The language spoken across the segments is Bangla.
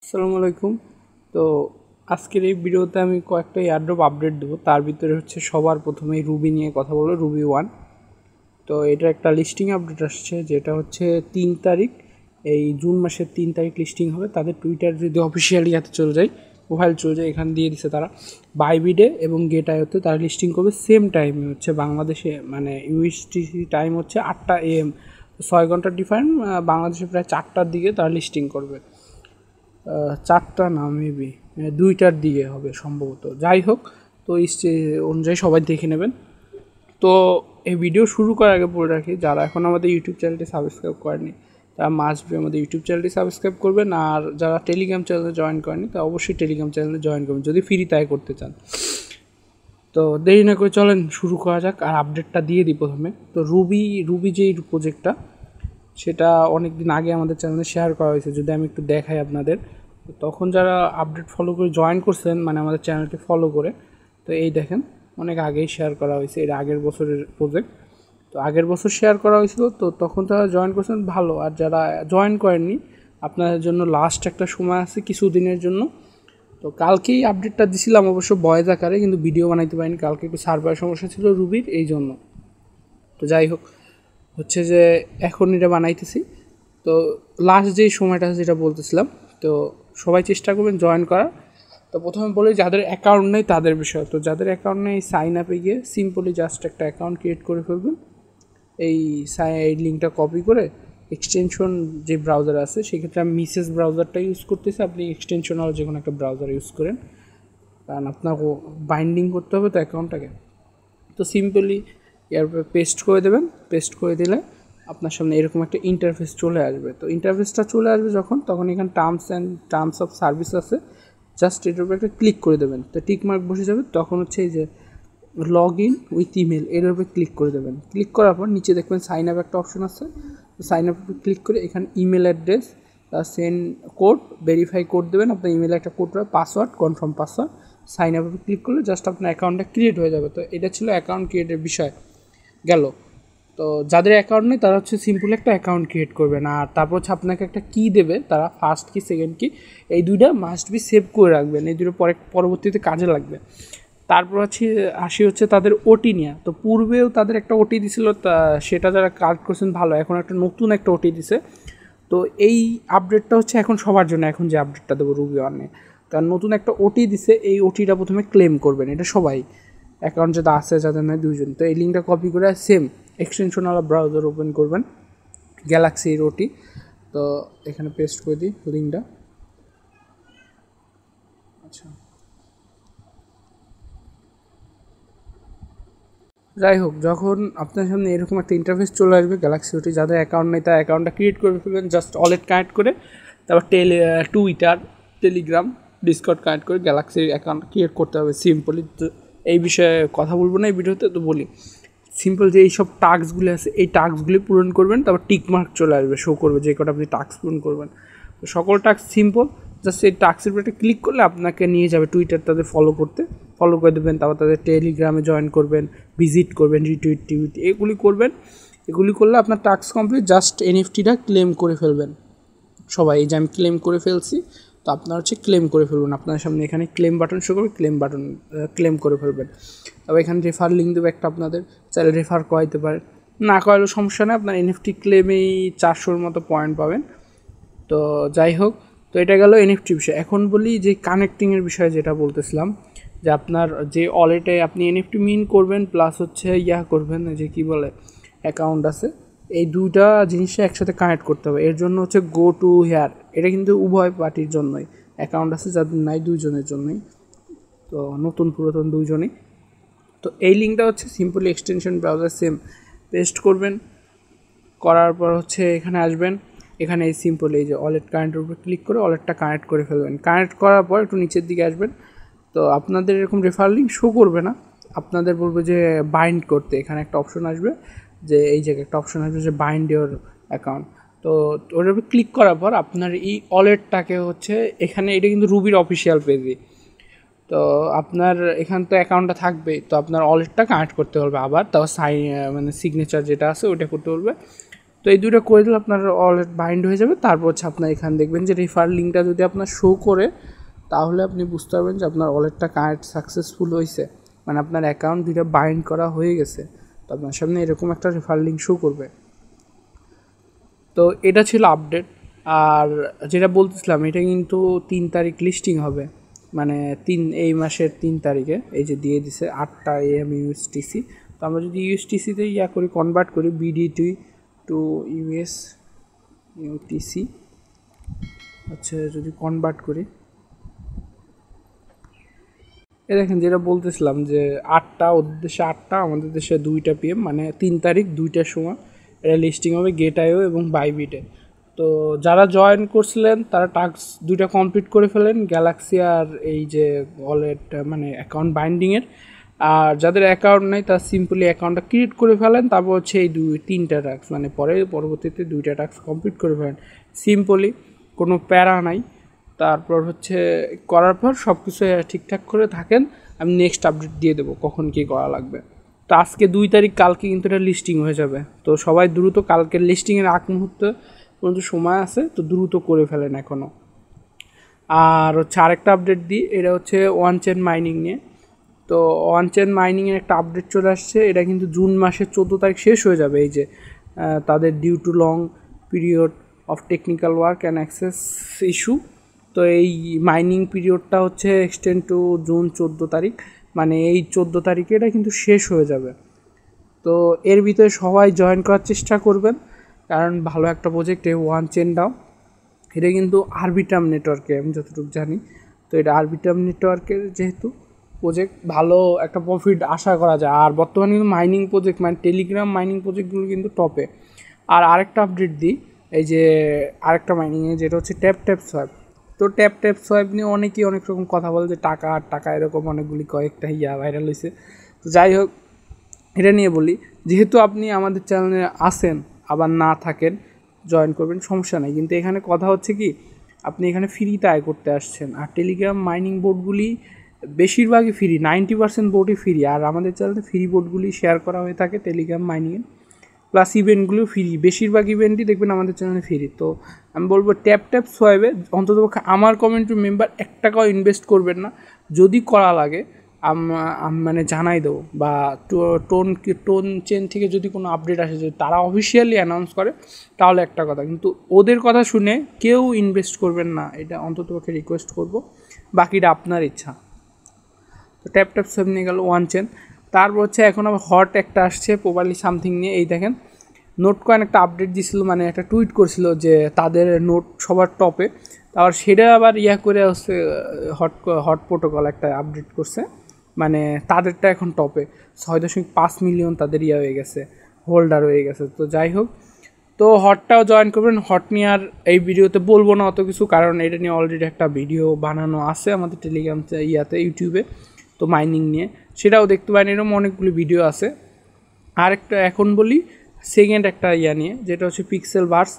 আসসালামু আলাইকুম। তো আজকের এই ভিডিওতে আমি কয়েকটা এয়ারড্রপ আপডেট দেবো। তার ভিতরে হচ্ছে সবার প্রথমেই রুবি নিয়ে কথা বলবো, রুবি 1। তো এটা একটা লিস্টিং আপডেট আসছে, যেটা হচ্ছে 3 তারিখ, এই জুন মাসের 3 তারিখ লিস্টিং হবে। তাদের টুইটার যদি অফিসিয়ালি হাতে চলে যায়, প্রোফাইল চলে যায়, এখানে দিয়ে দিছে তারা বাইবিডে এবং গেটাইতে তারা লিস্টিং করবে সেম টাইমে। হচ্ছে বাংলাদেশে মানে ইউএসটিসি টাইম হচ্ছে 8টা AM, 6 ঘন্টার ডিফারেন্ট। বাংলাদেশে প্রায় 4টার দিকে তারা লিস্টিং করবে। 4টা না, মেবি 2টার দিকে হবে সম্ভবত। যাই হোক, তো অনুযায়ী সবাই দেখে নেবেন। তো এই ভিডিও শুরু করার আগে বলে রাখি, যারা এখন আমাদের ইউটিউব চ্যানেলটি সাবস্ক্রাইব করেনি তারা মাস্ট বি আমাদের ইউটিউব চ্যানেলটি সাবস্ক্রাইব করবেন। আর যারা টেলিগ্রাম চ্যানেলে জয়েন করেনি তারা অবশ্যই টেলিগ্রাম চ্যানেলে জয়েন করবেন যদি ফ্রি তাই করতে চান। তো দেরি না করে চলেন শুরু করা যাক, আর আপডেটটা দিয়ে দিই প্রথমে। তো রুবি যেই প্রজেক্টটা, সেটা অনেক দিন আগে আমাদের চ্যানেলে শেয়ার করা হয়েছে। যদি আমি একটু দেখাই আপনাদের, তখন যারা আপডেট ফলো করে জয়েন করছেন, মানে আমাদের চ্যানেলটি ফলো করে, তো এই দেখেন অনেক আগেই শেয়ার করা হয়েছে। এটা আগের বছরের প্রজেক্ট, তো আগের বছর শেয়ার করা হয়েছিল। তো তখন তারা জয়েন করছেন ভালো, আর যারা জয়েন করেননি আপনাদের জন্য লাস্ট একটা সময় আছে কিছুদিনের জন্য। তো কালকেই আপডেটটা দিছিলাম, অবশ্য ভয়েস আকারে, কিন্তু ভিডিও বানাইতে পারিনি কালকে, একটু সার্ভার সমস্যা ছিল রুবির, এই জন্য। তো যাই হোক, হচ্ছে যে এখন এটা বানাইতেছি। তো লাস্ট যেই সময়টা যেটা বলতেছিলাম, তো সবাই চেষ্টা করবেন জয়েন করার। তো প্রথমে বলি যাদের অ্যাকাউন্ট নেই তাদের বিষয়। তো যাদের অ্যাকাউন্ট নেই, সাইন আপে গিয়ে সিম্পলি জাস্ট একটা অ্যাকাউন্ট ক্রিয়েট করে ফেলবেন। এই লিঙ্কটা কপি করে এক্সটেনশন যে ব্রাউজার আছে, সেক্ষেত্রে আমি মিসেস ব্রাউজারটা ইউজ করতেছি, আপনি এক্সটেনশন আর যে কোনো একটা ব্রাউজার ইউজ করেন, কারণ আপনার বাইন্ডিং করতে হবে তো অ্যাকাউন্টটাকে। তো সিম্পলি এর উপরে পেস্ট করে দেবেন। পেস্ট করে দিলে আপনার সামনে এরকম একটা ইন্টারফেস চলে আসবে। তো ইন্টারফেসটা চলে আসবে যখন, তখন এখানে টার্মস অফ সার্ভিস আছে, জাস্ট এটার উপরে একটা ক্লিক করে দেবেন। তো টিক মার্ক বসে যাবে। তখন হচ্ছে এই যে লগ ইন উইথ ইমেল, এর উপরে ক্লিক করে দেবেন। ক্লিক করার পর নিচে দেখবেন সাইন আপ একটা অপশন আছে। তো সাইন আপ ক্লিক করে এখানে email address, send code, verify code দেবেন। আপনার ইমেলে একটা কোড হবে, পাসওয়ার্ড, কনফার্ম পাসওয়ার্ড। সাইন আপে ক্লিক করলে জাস্ট আপনার অ্যাকাউন্টটা ক্রিয়েট হয়ে যাবে। তো এটা ছিল অ্যাকাউন্ট ক্রিয়েটের বিষয় গেল। তো যাদের অ্যাকাউন্ট নেই তারা হচ্ছে সিম্পল একটা অ্যাকাউন্ট ক্রিয়েট করবেন, আর তারপর হচ্ছে আপনাকে একটা কি দেবে তারা, ফার্স্ট কি সেকেন্ড কি, এই দুইটা মাস্ট বি সেভ করে রাখবেন। এই দুটো পরবর্তীতে কাজে লাগবে। তারপর হচ্ছে তাদের ওটি নিয়ে। তো পূর্বেও তাদের একটা ওটি দিছিল, তা সেটা যারা কালেক্ট করছেন ভালো, এখন একটা নতুন একটা ওটি দিছে। তো এই আপডেটটা হচ্ছে এখন সবার জন্য, এখন যে আপডেটটা দেবো রুবি ওয়ানে, কারণ নতুন একটা ওটি দিছে। এই ওটিটা প্রথমে ক্লেম করবেন, এটা সবাই অ্যাকাউন্ট যাদের আছে যাদের নয় দুইজন। তো এই লিঙ্কটা কপি করে সেম এক্সটেনশনওয়ালা ব্রাউজার ওপেন করবেন, গ্যালাক্সির ওটি। তো এখানে পেস্ট করে দিই লিঙ্কটা। আচ্ছা, যাই হোক, যখন আপনার সামনে এরকম একটা ইন্টারফেস চলে আসবে গ্যালাক্সি ওটি, যাদের অ্যাকাউন্ট নেই তার অ্যাকাউন্টটা ক্রিয়েট করে ফেলবেন, জাস্ট ওয়ালেট কানেক্ট করে, তারপর টুইটার, টেলিগ্রাম, ডিসকর্ড কানেক্ট করে গ্যালাক্সির অ্যাকাউন্ট ক্রিয়েট করতে হবে সিম্পলি। তো এই বিষয়ে কথা বলবো না এই ভিডিওতে, তো বলি সিম্পল যে এইসব টাস্কগুলি আছে, এই টাস্কগুলি পূরণ করবেন, তারপর টিকমার্ক চলে আসবে, শো করবে যে কটা আপনি টাস্ক পূরণ করবেন। তো সকল টাস্ক সিম্পল, জাস্ট এই টাস্কের উপরে ক্লিক করলে আপনাকে নিয়ে যাবে টুইটার, তাদের ফলো করে দেবেন। তারপর তাদের টেলিগ্রামে জয়েন করবেন, ভিজিট করবেন, রিটুইট টিউইট এগুলি করবেন। এগুলি করলে আপনার টাস্ক কমপ্লিট, জাস্ট এনএফটিটা ক্লেম করে ফেলবেন সবাই। এই যে আমি ক্লেম করে ফেলছি, তো আপনার হচ্ছে ক্লেম করে ফেলবেন। আপনার সামনে এখানে ক্লেম বাটন শো করবে, ক্লেম করে ফেলবেন। তবে এখানে রেফার লিঙ্ক দেবে একটা, আপনাদের চাইলে রেফার করাইতে পারেন, না করালেও সমস্যা নেই। আপনার এনএফটি ক্লেমেই 400-র মতো পয়েন্ট পাবেন। তো যাই হোক, তো এটা গেল এনএফটি বিষয়। এখন বলি যে কানেক্টিংয়ের বিষয়ে, যেটা বলতেছিলাম, যে আপনার যে ওয়ালেটে আপনি এনএফটি মিন করবেন প্লাস হচ্ছে করবেন, যে কি বলে অ্যাকাউন্ট আছে, এই দুইটা জিনিসটা একসাথে কানেক্ট করতে হবে। এর জন্য হচ্ছে গো টু হেয়ার, এটা কিন্তু উভয় পার্টির জন্যই, অ্যাকাউন্ট আছে যাদের নাই দুইজনের জন্যই, তো নতুন পুরাতন দুইজনেই। তো এই লিঙ্কটা হচ্ছে simply extension browser same paste করবেন। করার পর হচ্ছে এখানে আসবেন, এখানে এই সিম্পল এই যে ওয়ালেট কানেক্টের উপর ক্লিক করে ওয়ালেটটা কানেক্ট করে ফেলবেন। কানেক্ট করার পর একটু নিচের দিকে আসবেন, তো আপনাদের এরকম রেফার লিঙ্ক শো করবে না, আপনাদের বলবে যে বাইন্ড করতে। এখানে একটা অপশন আসবে, যে এই জায়গায় একটা অপশন আসবে যে বাইন্ড ইওর অ্যাকাউন্ট। তো ওটার উপর ক্লিক করার পর আপনার এই ওয়ালেটটাকে হচ্ছে, এখানে এটা কিন্তু রুবির অফিসিয়াল পেজে, তো আপনার এখান তো অ্যাকাউন্টটা থাকবেই, তো আপনার ওয়ালেটটা কানেক্ট করতে হবে আবার, তাও মানে সিগনেচার যেটা আছে ওটা করতে বলবে। তো এই দুটো করে দিলে আপনার ওয়ালেট বাইন্ড হয়ে যাবে। তারপর হচ্ছে আপনার এখানে দেখবেন যে রেফার লিঙ্কটা যদি আপনার শো করে, তাহলে আপনি বুঝতে পারবেন যে আপনার ওয়ালেটটা কানেক্ট সাকসেসফুল হয়েছে, মানে আপনার অ্যাকাউন্ট দুটো বাইন্ড করা হয়ে গেছে। তো আপনার সামনে এরকম একটা রেফার লিঙ্ক শো করবে। তো এটা ছিল আপডেট। আর যেটা বলতেছিলাম, এটা কিন্তু 3 তারিখ লিস্টিং হবে, মানে এই মাসের 3 তারিখে। এই যে দিয়ে দিছে 8টা AM ইউএসটিসি। তো আমরা যদি ইউএসটিসিতে করি, কনভার্ট করি বিডিটি টু ইউটিসি, আচ্ছা যদি কনভার্ট করি, এ দেখেন যেটা বলতেছিলাম যে 8টা, ওদের দেশে 8টা, আমাদের দেশে 2টা PM, মানে 3 তারিখ 2টার সময় এটা লিস্টিং হবে গেট.io এবং বাইবিটে। তো যারা জয়েন করছিলেন তারা টাস্ক 2টা কমপ্লিট করে ফেলেন, গ্যালাক্সি আর এই যে ওয়ালেট মানে অ্যাকাউন্ট বাইন্ডিংয়ের। আর যাদের অ্যাকাউন্ট নেই তারা সিম্পলি অ্যাকাউন্টটা ক্রিয়েট করে ফেলেন। তারপর হচ্ছে এই 3টা টাস্ক, মানে পরবর্তীতে 2টা টাস্ক কমপ্লিট করে ফেলেন সিম্পলি, কোনো প্যারা নাই। তারপর হচ্ছে করার পর সব কিছু ঠিকঠাক করে থাকেন, আমি নেক্সট আপডেট দিয়ে দেবো কখন কী করা লাগবে। তো আজকে 2 তারিখ, কালকে কিন্তু এটা লিস্টিং হয়ে যাবে। তো সবাই দ্রুত, কালকের লিস্টিংয়ের আগ মুহূর্তে পর্যন্ত সময় আছে, তো দ্রুত করে ফেলেন এখনও। আর হচ্ছে আরেকটা আপডেট দিই, এটা হচ্ছে ওয়ান চেন মাইনিং নিয়ে। তো ওয়ান চেন মাইনিংয়ের একটা আপডেট চলে আসছে, এটা কিন্তু জুন মাসের 14 তারিখ শেষ হয়ে যাবে। এই যে তাদের due to long period of technical work and access issue. তো এই মাইনিং পিরিয়ডটা হচ্ছে এক্সটেন্ড টু জুন 14 তারিখ, মানে এই 14 তারিখে এটা কিন্তু শেষ হয়ে যাবে। তো এর ভিতরে সবাই জয়েন করার চেষ্টা করবেন, কারণ ভালো একটা প্রজেক্ট এই ওয়ান চেন ডাও। এটা কিন্তু আরবিটার্ম নেটওয়ার্কে, আমি যতটুকু জানি। তো এটা আরবিটার্ম নেটওয়ার্কের যেহেতু প্রজেক্ট, ভালো একটা প্রফিট আশা করা যায়। আর বর্তমানে কিন্তু মাইনিং প্রজেক্ট, মানে টেলিগ্রাম মাইনিং প্রজেক্টগুলো কিন্তু টপে। আর আরেকটা আপডেট দিই, এই যে আরেকটা মাইনিংয়ে, যেটা হচ্ছে ট্যাপ সোয়াইপ। তো ট্যাপ সোয়াইপ নিয়ে অনেকেই অনেক রকম কথা বলে যে টাকা আর টাকা, এরকম অনেকগুলি কয়েকটা ভাইরাল হয়েছে। তো যাই হোক, এটা নিয়ে বলি, যেহেতু আপনি আমাদের চ্যানেলে আসেন, আবার না থাকেন, জয়েন করবেন, সমস্যা নেই। কিন্তু এখানে কথা হচ্ছে কি, আপনি এখানে ফ্রিতে আয় করতে আসছেন। আর টেলিগ্রাম মাইনিং বোর্ডগুলি বেশিরভাগই ফ্রি, 90% বোর্ডই ফ্রি। আর আমাদের চ্যানেলে ফ্রি বোর্ডগুলি শেয়ার করা হয়ে থাকে টেলিগ্রাম মাইনিংয়ে, প্লাস ইভেন্টগুলো ফ্রি। বেশিরভাগ ইভেন্টই দেখবেন আমাদের চ্যানেলে ফ্রি। তো আমি বলবো ট্যাপ সোয়াইপে অন্ততপক্ষে আমার কমিউনিটি মেম্বার 1 টাকাও ইনভেস্ট করবেন না। যদি করা লাগে মানে জানাই দেবো, বা টোন চেন থেকে যদি কোনো আপডেট আসে, যদি তারা অফিসিয়ালি অ্যানাউন্স করে, তাহলে একটা কথা। কিন্তু ওদের কথা শুনে কেউ ইনভেস্ট করবেন না, এটা অন্ততপক্ষে রিকোয়েস্ট করব। বাকিটা আপনার ইচ্ছা। তো ট্যাপ সোয়াইপ নিয়ে গেল ওয়ান চেন। তারপর হচ্ছে এখন আবার হট একটা আসছে প্রপারলি সামথিং নিয়ে। এই দেখেন, নোট কয়েন একটা আপডেট দিছিল, মানে একটা টুইট করছিল যে তাদের নোট সবার টপে। তারপর সেটা আবার করে হচ্ছে হট প্রোটোকল একটা আপডেট করছে, মানে তাদেরটা এখন টপে 6.5 মিলিয়ন তাদের হয়ে গেছে, হোল্ডার হয়ে গেছে। তো যাই হোক, তো হটটাও জয়েন করবেন। হট নিয়ে আর এই ভিডিওতে বলবো না অত কিছু, কারণ এটা নিয়ে অলরেডি একটা ভিডিও বানানো আছে আমাদের টেলিগ্রাম ইউটিউবে। তো মাইনিং নিয়ে সেটাও দেখতে পারেন, এরকম অনেকগুলি ভিডিও আছে। আরেকটা এখন বলি সেকেন্ড একটা নিয়ে, যেটা হচ্ছে পিক্সেল ভার্স।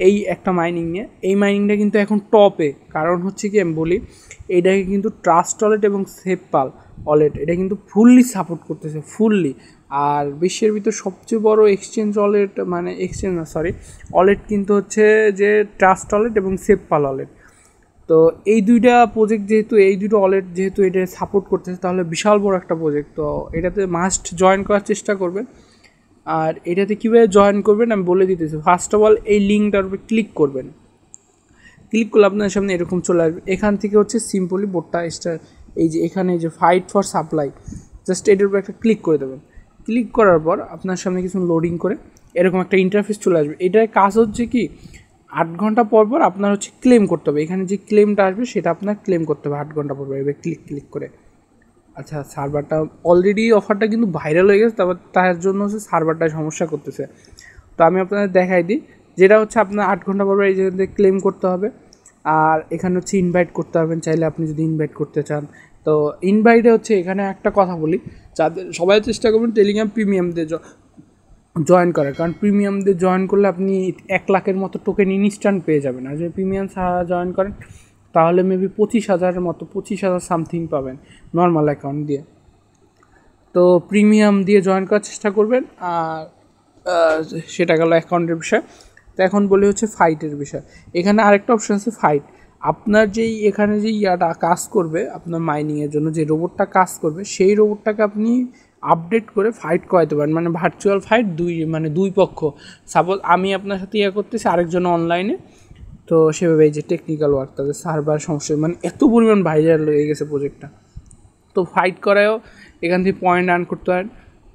এই একটা মাইনিং নিয়ে, এই মাইনিংটা কিন্তু এখন টপে। কারণ হচ্ছে কি আমি বলি, এইটাকে কিন্তু ট্রাস্ট ওয়ালেট এবং সেফপাল ওয়ালেট এটা কিন্তু ফুললি সাপোর্ট করতেছে, ফুললি। আর বিশ্বের ভিতর সবচেয়ে বড় এক্সচেঞ্জ ওয়ালেট, মানে ওয়ালেট কিন্তু হচ্ছে যে ট্রাস্ট ওয়ালেট এবং সেফপাল ওয়ালেট। তো এই দুইটা প্রজেক্ট যেহেতু, এই দুটো ওয়ালেট যেহেতু এটা সাপোর্ট করতেছে, তাহলে বিশাল বড় একটা প্রজেক্ট। তো এটাতে মাস্ট জয়েন করার চেষ্টা করবেন। আর এটাতে কীভাবে জয়েন করবেন আমি বলে দিতেছি। ফার্স্ট অফ অল এই লিঙ্কটার উপরে ক্লিক করবেন। ক্লিক করলে আপনার সামনে এরকম চলে আসবে। এখান থেকে হচ্ছে সিম্পলি বোর্ডটা এই যে এখানে যে ফাইট ফর সাপ্লাই, জাস্ট এটার উপর একটা ক্লিক করে দেবেন। ক্লিক করার পর আপনার সামনে কিছু লোডিং করে এরকম একটা ইন্টারফেস চলে আসবে। এটার কাজ হচ্ছে কি, 8 ঘন্টা পর পর আপনার হচ্ছে ক্লেম করতে হবে। এখানে যে ক্লেমটা আসবে সেটা আপনার ক্লেম করতে হবে 8 ঘন্টা পর পর। এবার ক্লিক করে, আচ্ছা সার্ভারটা অলরেডি অফারটা কিন্তু ভাইরাল হয়ে গেছে, তারপর তার জন্য হচ্ছে সার্ভারটায় সমস্যা করতেছে। তো আমি আপনাদের দেখাই দিই, যেটা হচ্ছে আপনার 8 ঘন্টা পর এই যে ক্লেম করতে হবে। আর এখানে হচ্ছে ইনভাইট করতে পারবেন চাইলে, আপনি যদি ইনভাইট করতে চান। তো ইনভাইটে হচ্ছে এখানে একটা কথা বলি, যাদের সবাই চেষ্টা করবেন টেলিগ্রাম প্রিমিয়ামদের জয়েন করার, কারণ প্রিমিয়ামদের জয়েন করলে আপনি 1 লাখের মতো টোকেন ইনস্ট্যান্ট পেয়ে যাবেন। আর যদি প্রিমিয়াম ছাড়া জয়েন করেন তাহলে মেবি 25,000-এর মতো, 25,000 সামথিং পাবেন নর্মাল অ্যাকাউন্ট দিয়ে। তো প্রিমিয়াম দিয়ে জয়েন করার চেষ্টা করবেন। আর সেটা গেল অ্যাকাউন্টের বিষয়। তো এখন বলি হচ্ছে ফাইটের বিষয়। এখানে আরেকটা অপশান আছে ফাইট। আপনার যেই এখানে যে ইয়াটা কাজ করবে আপনার মাইনিংয়ের জন্য যে রোবটটা কাজ করবে সেই রোবটটাকে আপনি আপডেট করে ফাইট করাতে পারেন, মানে ভার্চুয়াল ফাইট দুই পক্ষ। সাপোজ আমি আপনার সাথে ইয়ে করতেছি, আরেকজন অনলাইনে, তো সেভাবে এই যে টেকনিক্যাল ওয়ার্ক তাদের সার্ভার সমস্যা, মানে এত পরিমাণ ভাইরাল হয়ে গেছে প্রজেক্টটা। তো ফাইট করায়ও এখান থেকে পয়েন্ট আর্ন করতে পারেন।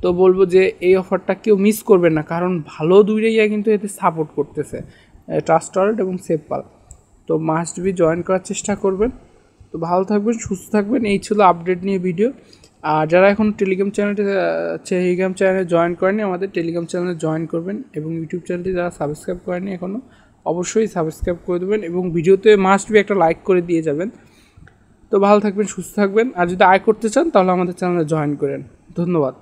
তো বলবো যে এই অফারটা কেউ মিস করবেন না, কারণ ভালো দুইটাই কিন্তু এতে সাপোর্ট করতেছে, ট্রাস্ট ওয়ালেট এবং সেভপাল। তো মাস্ট বি জয়েন করার চেষ্টা করবেন। তো ভালো থাকবেন, সুস্থ থাকবেন। এই ছিল আপডেট নিয়ে ভিডিও। আর যারা এখন টেলিগ্রাম চ্যানেলে জয়েন করেনি, আমাদের টেলিগ্রাম চ্যানেলে জয়েন করবেন, এবং ইউটিউব চ্যানেলটি যারা সাবস্ক্রাইব করেনি এখনও অবশ্যই সাবস্ক্রাইব করে দেবেন, এবং ভিডিওতে মাস্ট বি একটা লাইক করে দিয়ে যাবেন। তো ভালো থাকবেন, সুস্থ থাকবেন। আর যদি আয় করতে চান তাহলে আমাদের চ্যানেলে জয়েন করেন। ধন্যবাদ।